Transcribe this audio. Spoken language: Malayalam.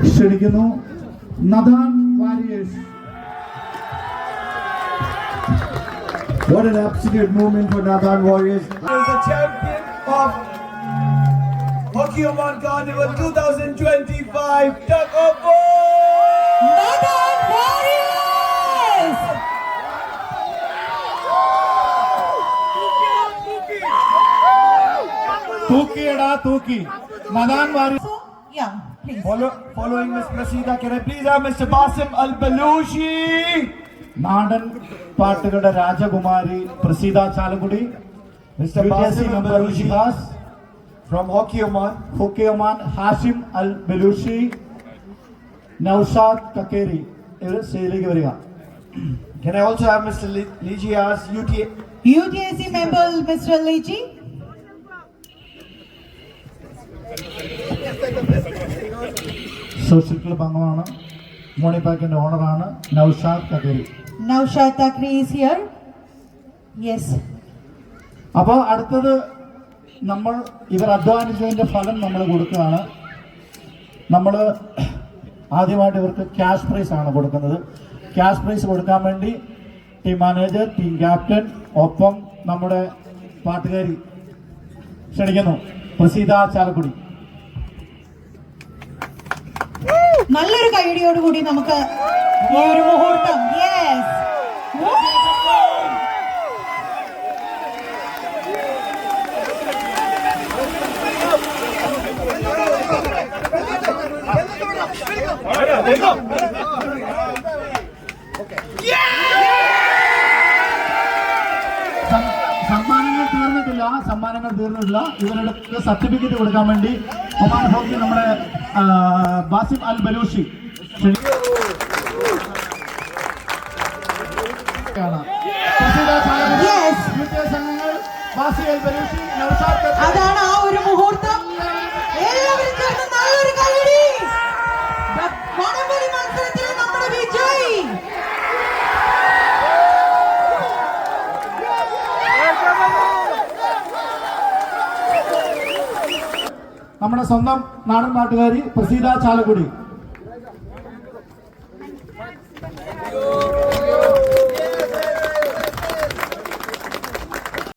ക്ഷണിക്കുന്നു Nathan Warriors. What an absolute moment for Nathan Warriors. He is the champion of Hockey Oman Carnival 2025. Duck of Nathan Warriors! തൂക്കിയടാ തൂക്കി Nathan Warriors. So, yeah, please. Following Miss Prasida, can I please have Mr. Basim Al-Balushi? നാടൻ പാട്ടുകളുടെ രാജകുമാരി Praseetha Chalakudy. Mr. UTSC Basim member Al-Balushi Shihaz, from Hockey Oman. ഹുക്കിയമാൻ Hashim Al Balushi, Naushad Kakkeri ഇവർ സ്റ്റേജിലേക്ക് വരിക. Can I also have Mr. Lijias, UTSC member Mr. Leji. Social club അംഗമാണ്, മോണിപാക്കിന്റെ ഓണറാണ് Naushad Kakkeri. Naushad Takri is here. Yes. അപ്പോൾ അടുത്തത് നമ്മൾ ഇവർ അധ്വാനിച്ചതിന്റെ ഫലം നമ്മൾ കൊടുക്കുകയാണ്. നമ്മൾ ആദ്യമായിട്ട് ഇവർക്ക് ക്യാഷ് പ്രൈസ് ആണ് കൊടുക്കുന്നത്. ക്യാഷ് പ്രൈസ് കൊടുക്കാൻ വേണ്ടി ടീം മാനേജർ, ടീം ക്യാപ്റ്റൻ, ഒപ്പം നമ്മുടെ പാട്ടുകാരി ക്ഷണിക്കുന്നു പ്രസീത ചാലക്കുടി. നല്ലൊരു കൈയടിയോടുകൂടി നമുക്ക് ഈ ഒരു മുഹൂർത്തം. യെസ്. സമ്മാനങ്ങൾ തീർന്നിട്ടില്ല. ഇവരുടെ സർട്ടിഫിക്കറ്റ് കൊടുക്കാൻ വേണ്ടി ഒമാൻ ഹോക്കി നമ്മുടെ ബാസിം അൽ ബലൂഷി അതാണ് ആ ഒരു മുഹൂർത്തം. എല്ലാവരും ചേർന്ന് നല്ലൊരു കൈയടി. വടംവലി മത്സരത്തിൽ നമ്മുടെ വിജയ്. നമ്മുടെ സ്വന്തം നാടൻ പാട്ടുകാരി പ്രസീത ചാലക്കുടി.